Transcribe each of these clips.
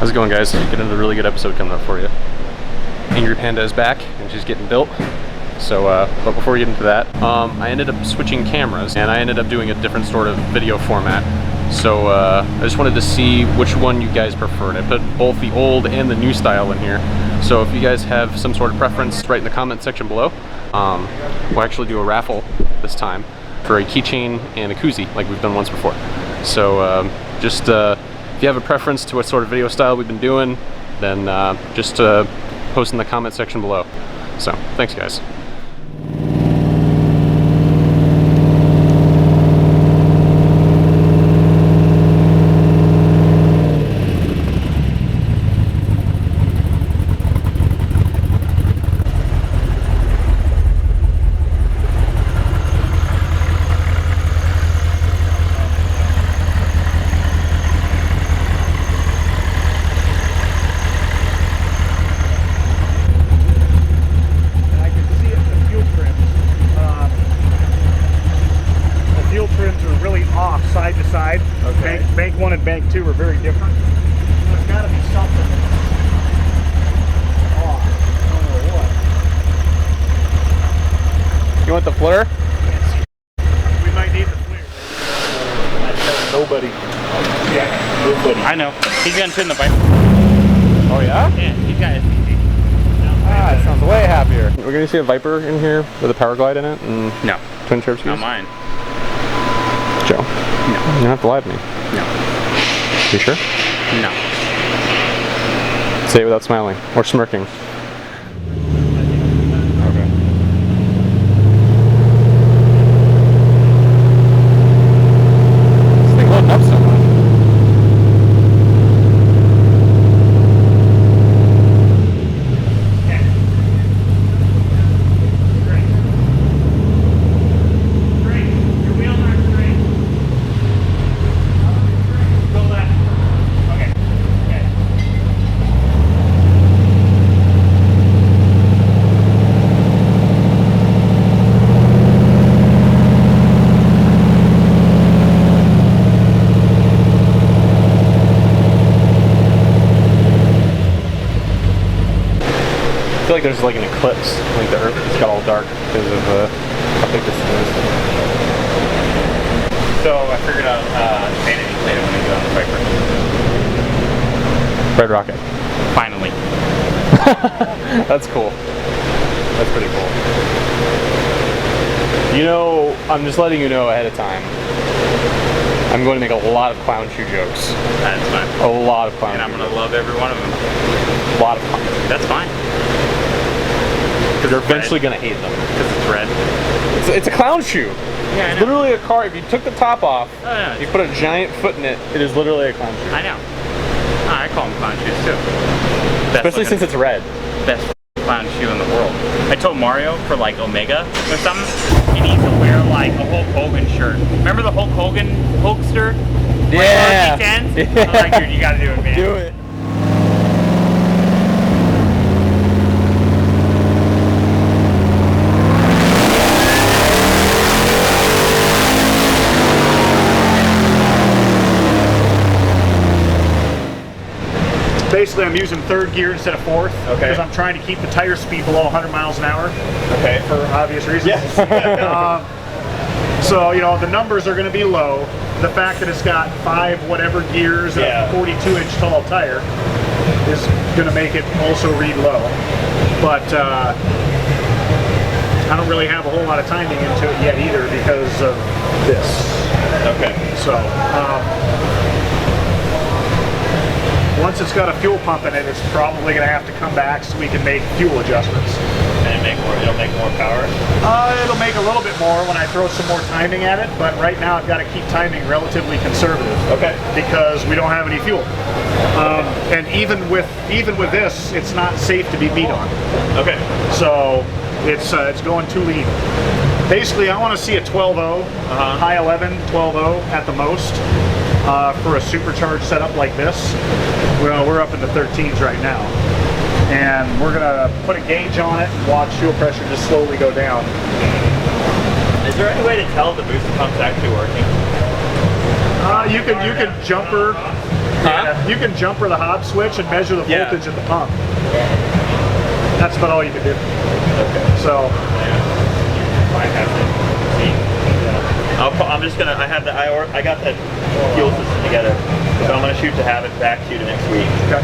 How's it going, guys? Getting a really good episode coming up for you. Angry Panda is back and she's getting built. So, but before we get into that, I ended up switching cameras and I ended up doing a different sort of video format. So I just wanted to see which one you guys preferred. I put both the old and the new style in here. So if you guys have some sort of preference, write in the comment section below. We'll actually do a raffle this time for a keychain and a koozie like we've done once before. So just if you have a preference to what sort of video style we've been doing, then just post in the comment section below. So thanks, guys. Side to side. Okay. Bank 1 and Bank 2 are very different. There's got to be something off. I don't know what. You want the flare? Yes. We might need the flare. Nobody. Yeah. Nobody. I know. He's gonna turn the bike. Oh yeah? Yeah, he's got it. Ah, it sounds way happier. We're gonna see a Viper in here with a power glide in it and no. Twin chirp skis? Not mine. Joe. No. You don't have to lie to me. No. You sure? No. Say it without smiling or smirking. Okay. This thing loading up so much. I feel like there's like an eclipse, like the earth just got all dark because of how big this thing is. So I figured out vanity plate when we go on the Viper. Red rocket. Finally. That's cool. That's pretty cool. You know, I'm just letting you know ahead of time. I'm going to make a lot of clown shoe jokes. That's fine. A lot of clown shoe And I'm gonna love every one of them. A lot of clown. That's fine. You're eventually going to hate them. Because it's red. It's a clown shoe. Yeah, I know. Literally a car. If you took the top off, Oh, yeah. you put a giant foot in it, it is literally a clown shoe. I know. Oh, I call them clown shoes too. Especially since it's red. Best clown shoe in the world. I told Mario for like Omega or something, he needs to wear like a Hulk Hogan shirt. Remember the Hulk Hogan Hulkster? Yeah. Yeah. I'm like, dude, you gotta do it, man. Do it. Basically, I'm using third gear instead of fourth because I'm trying to keep the tire speed below 100 miles an hour. Okay. For obvious reasons. Yes. So, you know, the numbers are going to be low. The fact that it's got 5 whatever gears and a 42-inch tall tire is going to make it also read low. But I don't really have a whole lot of timing into it yet either because of this. Okay. So, once it's got a fuel pump in it, it's probably going to have to come back so we can make fuel adjustments. And it'll make more power? It'll make a little bit more when I throw some more timing at it, but right now I've got to keep timing relatively conservative. Okay. Because we don't have any fuel. And even with this, it's not safe to be beat on. Okay. So it's going too lean. Basically, I want to see a 12.0, high 11, 12.0 at the most for a supercharged setup like this. Well, we're up in the 13s right now. And we're going to put a gauge on it and watch fuel pressure just slowly go down. Is there any way to tell if the booster pump's actually working? You can jumper. You can jumper the Hobbs switch and measure the voltage at the pump. That's about all you can do. Okay. So. I have to see. I'm just gonna. I got that fuel system together, so I'm gonna shoot to have it back to you next week. Okay.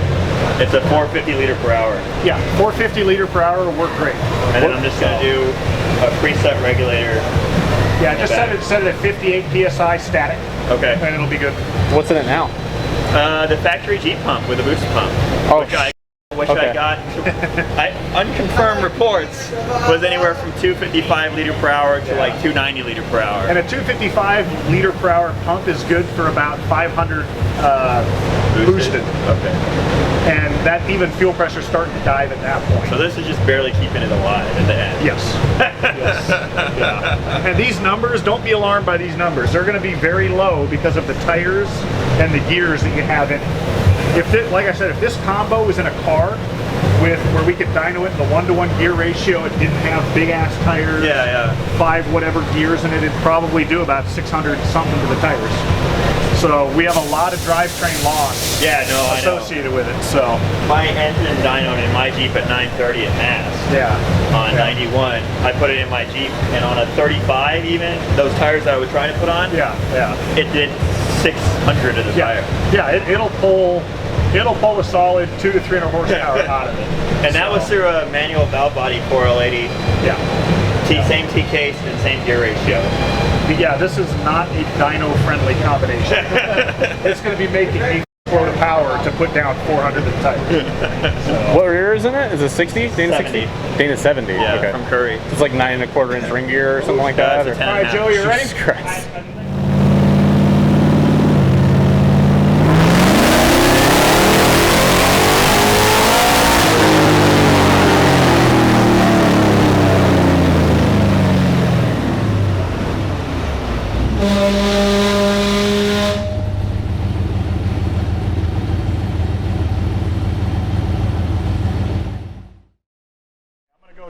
It's a 450 liter per hour. Yeah, 450 liter per hour will work great. And then I'm just gonna do a preset regulator. Yeah, just set it at 58 psi static. Okay. And it'll be good. What's in it now? The factory G pump with a booster pump. Oh. Which I got, unconfirmed reports, was anywhere from 255 liter per hour to like 290 liter per hour. And a 255 liter per hour pump is good for about 500 boosted. Okay. And that even fuel pressure starting to dive at that point. So this is just barely keeping it alive at the end. Yes. Yes. Yeah. And these numbers, don't be alarmed by these numbers. They're going to be very low because of the tires and the gears that you have in it. Like I said, if this combo was in a car with where we could dyno it in the 1-to-1 gear ratio, it didn't have big ass tires, 5 whatever gears in it, it'd probably do about 600 something to the tires. So we have a lot of drivetrain loss associated with it. So my engine dynoed in my Jeep at 930 at Mass. On 91, I put it in my Jeep, and on a 35 even, those tires that I was trying to put on, it did 600 of the tire. Yeah, it'll pull a solid 200 to 300 horsepower out of it. And that was through a manual valve body 4L80. Yeah. Same T-case and same gear ratio. Yeah, this is not a dyno-friendly combination. It's going to be making a load of power to put down 400 of the tires. So. What rear is in it? Is it 60? Dana 70. 60? Dana 70. Yeah, okay. from Curry. It's like 9 1/4 inch ring gear or something like that. Or? All right, Joe, you ready? Jesus Christ.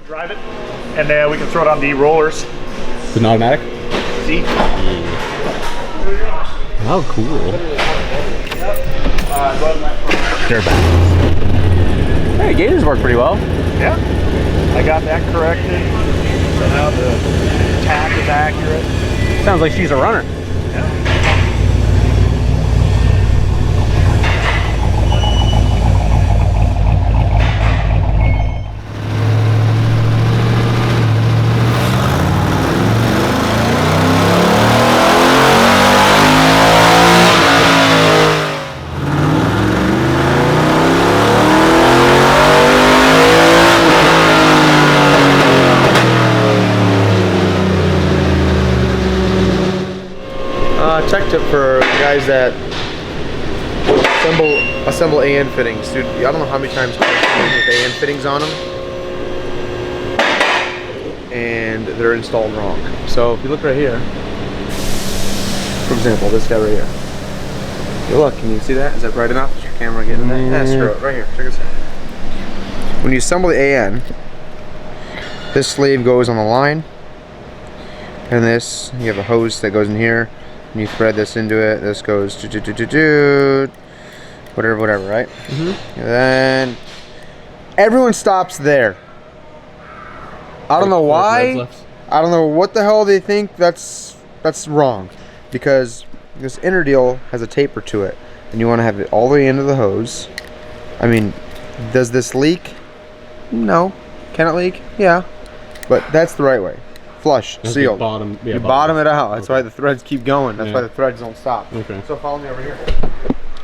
Drive it, and then we can throw it on the rollers. Is it an automatic? See? Oh, cool. They're back. Hey, gators work pretty well. Yeah. I got that corrected. So now the tack is accurate. Sounds like she's a runner. Tech tip for guys that assemble AN fittings. Dude, I don't know how many times I've with AN fittings on them and they're installed wrong. So if you look right here, for example, this guy right here. Hey, look, can you see that? Is that bright enough? Is your camera getting that? Yeah, screw it. Right here. Check this out. When you assemble the AN, this sleeve goes on the line, and this, you have a hose that goes in here. And you thread this into it. This goes whatever, right? And then everyone stops there. I don't know why. I don't know what the hell they think. That's wrong, because this inner deal has a taper to it, and you want to have it all the way into the hose. I mean, does this leak? No. Can it leak? Yeah. But that's the right way. Flush, sealed. You bottom it out. That's why the threads keep going. That's why the threads don't stop. Okay. So follow me over here.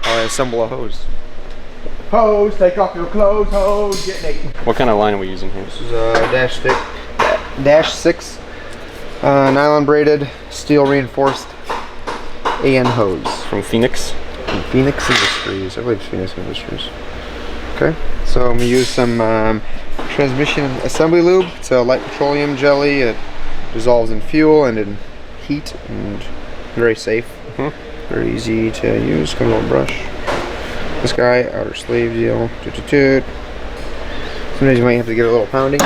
I'll assemble a hose. Hose, take off your clothes, hose, get naked. What kind of line are we using here? This is a dash 6 nylon braided, steel reinforced AN hose. From Phoenix? From Phoenix Industries, I believe it's Phoenix Industries. Okay, so I'm gonna use some transmission assembly lube. It's a light petroleum jelly. It dissolves in fuel and in heat, and very safe. Very easy to use. Come on, brush. This guy, outer sleeve deal. Sometimes you might have to get a little pounding.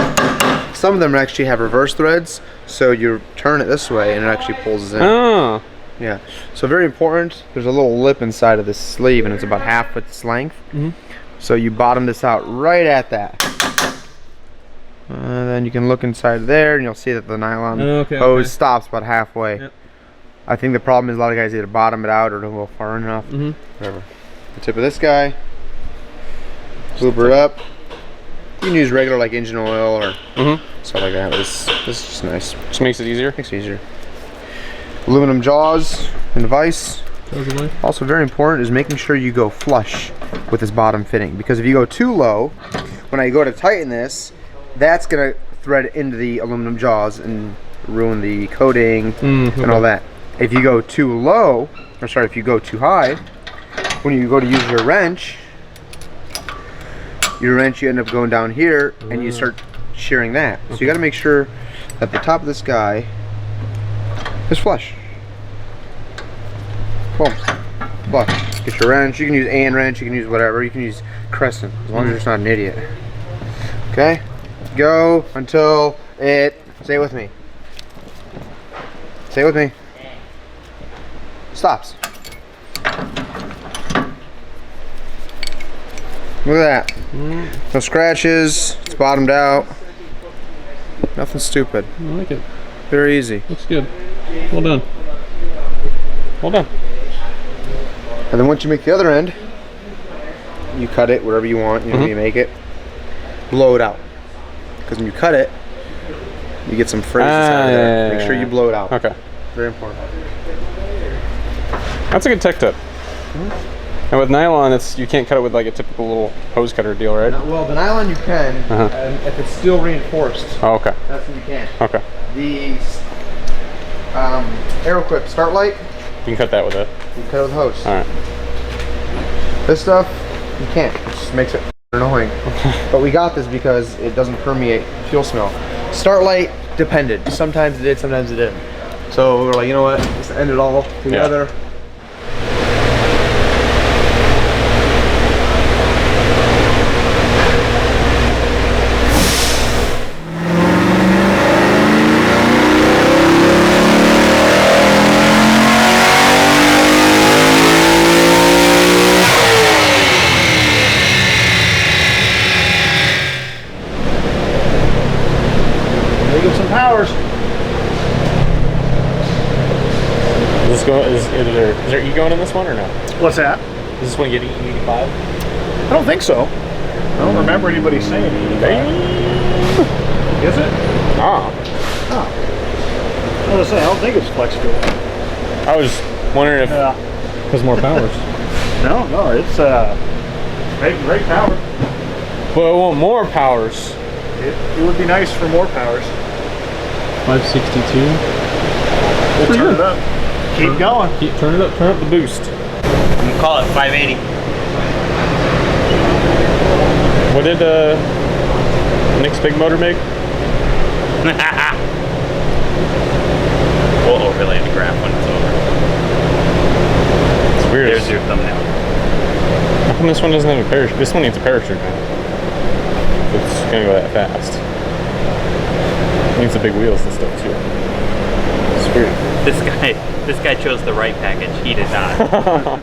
Some of them actually have reverse threads, so you turn it this way and it actually pulls in. Oh. Yeah. So very important. There's a little lip inside of this sleeve, and it's about half its length. So you bottom this out right at that. Then you can look inside there, and you'll see that the nylon hose stops about halfway. Yep. I think the problem is a lot of guys either bottom it out or don't go far enough. Whatever. The tip of this guy, lube it up. You can use regular like engine oil or stuff like that. This is just nice. Just makes it easier. Makes it easier. Aluminum jaws and vise. Also very important is making sure you go flush with this bottom fitting, because if you go too low, when I go to tighten this, that's gonna thread into the aluminum jaws and ruin the coating and all that. If you go too low, or sorry, if you go too high, when you go to use your wrench, you end up going down here and you start shearing that. So you got to make sure that the top of this guy is flush. Boom. Flush. Get your wrench. You can use AN wrench. You can use whatever. You can use Crescent, as long as you're just not an idiot. Okay? Go until it, say it with me. Say it with me. Stops. Look at that. No scratches. It's bottomed out. Nothing stupid. I like it. Very easy. Looks good. Well done. Well done. And then once you make the other end, you cut it wherever you want. You know, you make it. Blow it out. Because when you cut it, you get some phrases out of there. Make sure you blow it out. Okay. Very important. That's a good tech tip. And with nylon, you can't cut it with like a typical little hose cutter deal, right? Well, the nylon you can, and if it's steel reinforced, Oh, okay. that's when you can. Okay. The AeroQuip start light, You can cut that with it. you cut it with hose. All right. This stuff, you can't. It just makes it annoying. But we got this because it doesn't permeate fuel smell. Start light depended. Sometimes it did, sometimes it didn't. So we were like, you know what? Let's end it all together. Powers. Is there E going in this one or no? What's that? Is this one getting E85? I don't think so. I don't remember anybody saying 85. Is it? Ah. Oh. I was gonna say, I don't think it's flex fuel. I was wondering if Has more powers. No, it's great power. Well, I want more powers. It would be nice for more powers. 562. We'll turn it up. Keep going. Turn up the boost. I'm gonna call it 580. What did Nick's big motor make? We'll overlay the graph when it's over. It's weird. There's your thumbnail. How come this one doesn't have a parachute? This one needs a parachute now. It's gonna go that fast. It needs the big wheels and stuff too. It's weird. This guy chose the right package. He did not.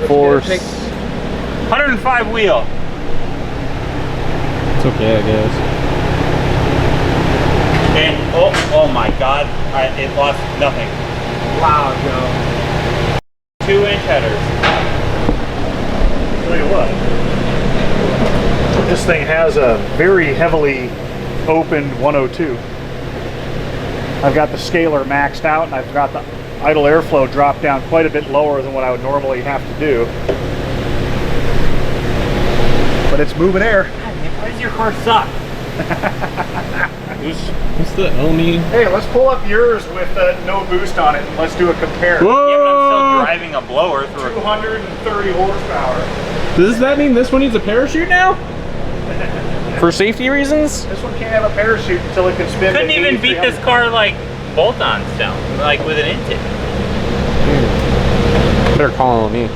Force. 105 wheel. It's okay, I guess. And oh my God, it lost nothing. Wow, Joe. 2-inch headers. Tell you what, this thing has a very heavily opened 102. I've got the scaler maxed out, and I've got the idle airflow dropped down quite a bit lower than what I would normally have to do. But it's moving air. Why does your car suck? What's the Elmi? Hey, let's pull up yours with no boost on it, and let's do a compare. Whoa! Yeah, but I'm still driving a blower through a 230 horsepower. Does that mean this one needs a parachute now? For safety reasons? This one can't have a parachute until it can spin. Couldn't even beat this car like bolt-ons down, like with an intake. Better call me. You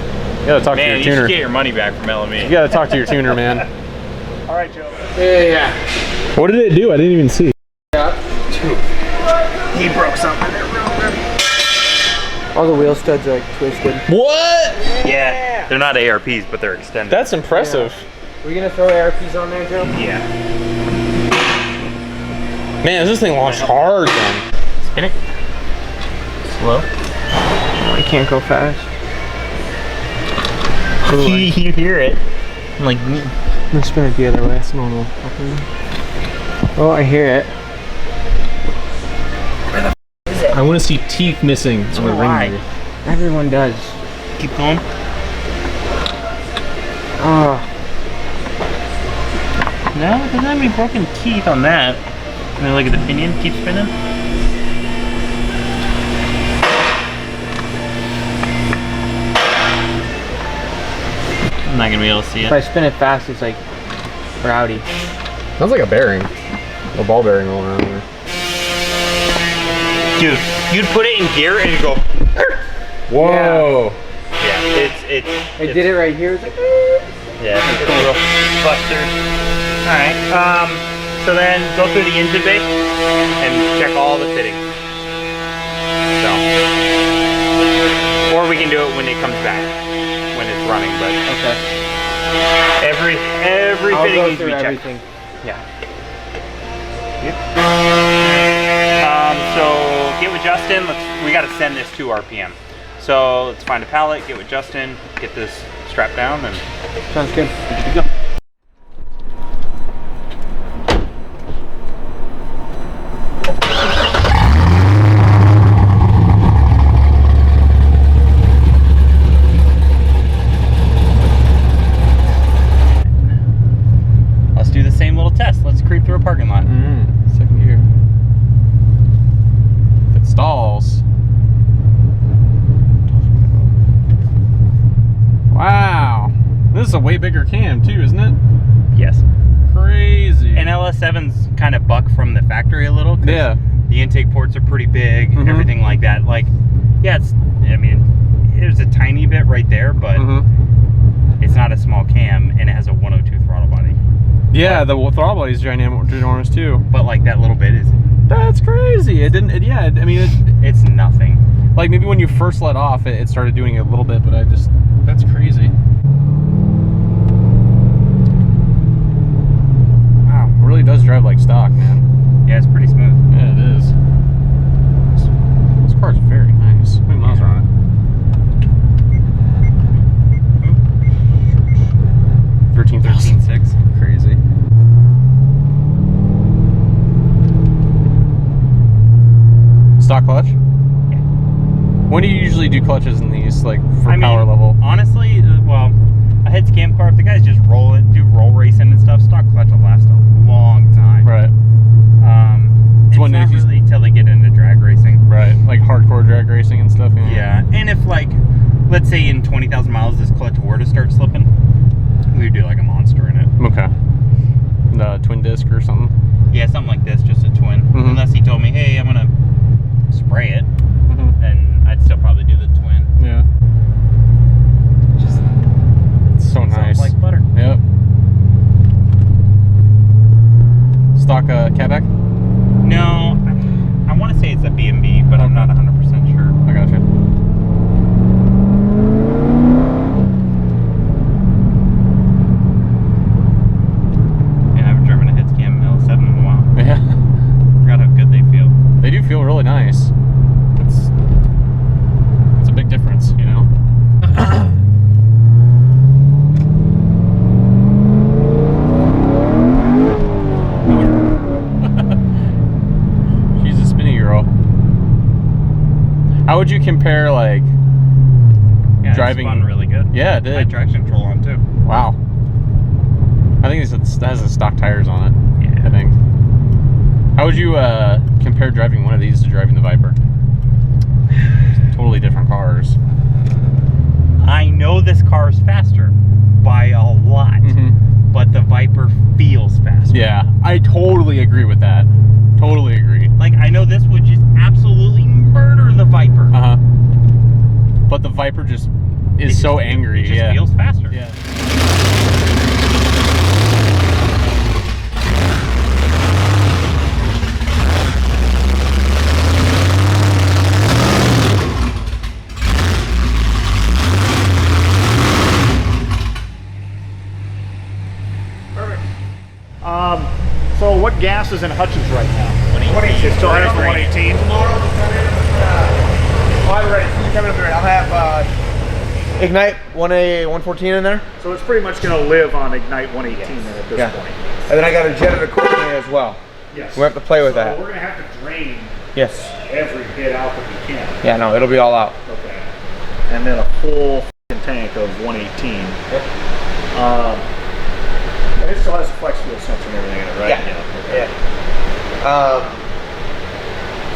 gotta talk to Man, your you tuner. should get your money back from LME. You gotta talk to your tuner, man. All right, Joe. Yeah. What did it do? I didn't even see. He broke something there real good. All the wheel studs are like twisted. What? Yeah, they're not ARPs, but they're extended. That's impressive. Are we gonna throw ARPs on there, Joe? Yeah. Man, this thing launched hard then. Spin it. Slow. I can't go fast. You hear it. Like, Let's spin it the other way. It's normal. Oh, I hear it. I want to see teeth missing on the why. ring gear. Everyone does. keep going. Oh. No, it doesn't have any broken teeth on that. And then look at the pinion, keep spinning. I'm not gonna be able to see If it. I spin it fast, it's like rowdy. Sounds like a bearing. A ball bearing rolling around there. Dude, you'd put it in gear and it'd go. Whoa! Yeah, I did it right here. It's like, yeah, it's a little flustered. Alright, so then go through the engine bay and check all the fittings. So, or we can do it when it comes back, when it's running, but okay. every I'll fitting go needs to through be checked. everything. Yeah. So get with Justin. We got to send this to RPM. So let's find a pallet, get with Justin, get this strapped down, and Sounds good. good to go. Let's do the same little test. Let's creep through a parking lot. Second gear. If it stalls. Wow. This is a way bigger cam too, isn't it? Yes. Crazy. And LS7's kind of buck from the factory a little. 'Cause yeah. the intake ports are pretty big, everything like that. Like, yeah, I mean, there's a tiny bit right there, but it's not a small cam, and it has a 102 throttle body. Yeah, the throttle body is ginormous too. But like that little bit is, That's crazy. It didn't. I mean, it's nothing. like maybe when you first let off, it started doing it a little bit, but that's crazy. Wow, it really does drive like stock, man. Yeah, it's pretty smooth. Yeah, it is. This car's very nice. How many miles are on it? 13,000. 13.6. Crazy. Stock clutch? Yeah. When do you usually do clutches in these, like for I mean, power level? Honestly, well, a head scam car, if the guys just do roll racing and stuff, stock clutch will last a long time. Right. It's when not they- really till they get into drag racing. Right. Like hardcore drag racing and stuff. Yeah, and if like, let's say in 20,000 miles this clutch were to start slipping, we would do like a monster in it. Okay. The twin disc or something. Yeah, something like this, just a twin. Mhm. Unless he told me, hey, I'm gonna spray it, then I'd still probably do the twin. Yeah. Just It's so sounds nice. like butter. Yep. Stock catback? No, I want to say it's a B&B, but I'm not 100% sure. I gotcha. Yeah, I haven't driven a head cam LS7 in a while. Yeah. Forgot how good they feel really nice. It's a big difference, you know? She's a spinny girl. How would you compare, like, driving? It spun really good. Yeah, it did. I had traction control on too. Wow. I think it has the stock tires on it. Yeah. I think. How would you compare driving one of these to driving the Viper? Totally different cars. I know this car is faster by a lot, but the Viper feels faster. Yeah, I totally agree with that. Totally agree. Like, I know this would just absolutely murder the Viper. But the Viper just is so angry. It just feels faster. Yeah. So what gas is in Hutchins right now? 118. It still has the 118. Tomorrow we'll come in. I'm ready. Coming up here. I'll have Ignite 114 in there. So it's pretty much going to live on Ignite 118 then at this point. And then I got a jet of the core in as well. Yes. We have to play with that. We're going to have to drain every bit out that we can. Yeah, no, it'll be all out. Okay. And then a full tank of 118. Yep. And it still has a flex fuel sensor and everything in it, right? Yeah.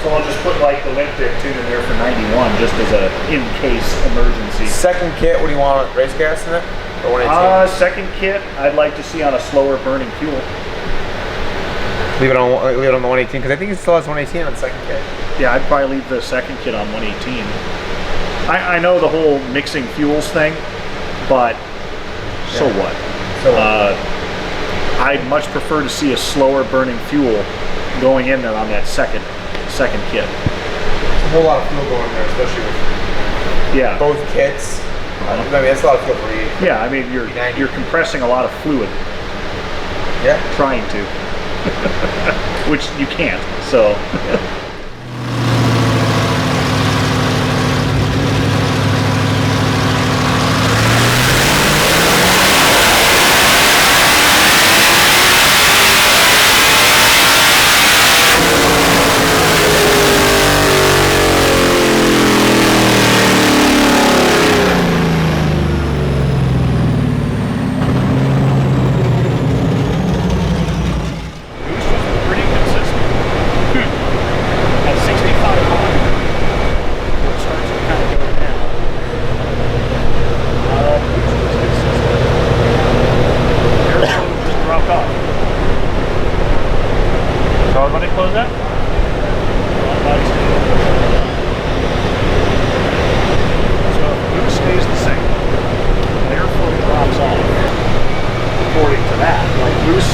So I'll just put like the limp dick tune in there for 91 just as a in-case emergency. Second kit, what do you want? Race gas in it? Or 118? Second kit, I'd like to see on a slower burning fuel. Leave it on the 118 because I think it still has 118 on the second kit. Yeah, I'd probably leave the second kit on 118. I know the whole mixing fuels thing, but so what? I'd much prefer to see a slower burning fuel going in there on that second kit. It's a whole lot of fuel going there, especially with both kits. I mean, that's a lot of fuel for you. Yeah, I mean you're compressing a lot of fluid. Yeah. Trying to, which you can't. So.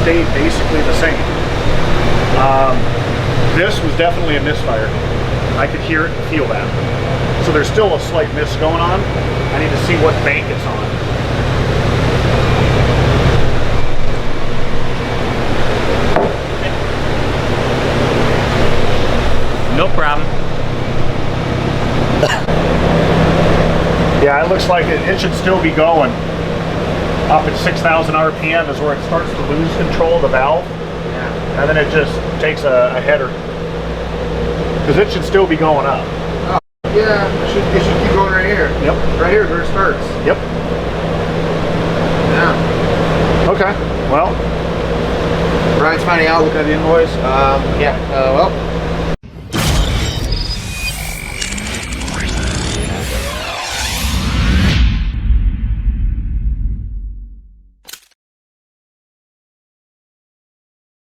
Stayed basically the same. This was definitely a misfire. I could hear it and feel that. So there's still a slight miss going on. I need to see what bank it's on. No problem. Yeah, it looks like it should still be going. Up at 6,000 RPM is where it starts to lose control of the valve. Yeah. And then it just takes a header. Because it should still be going up. Oh, yeah, it should keep going right here. Yep. Right here is where it starts. Yep. Yeah. Okay, well. Brian's finding out, looking at the invoice. Well,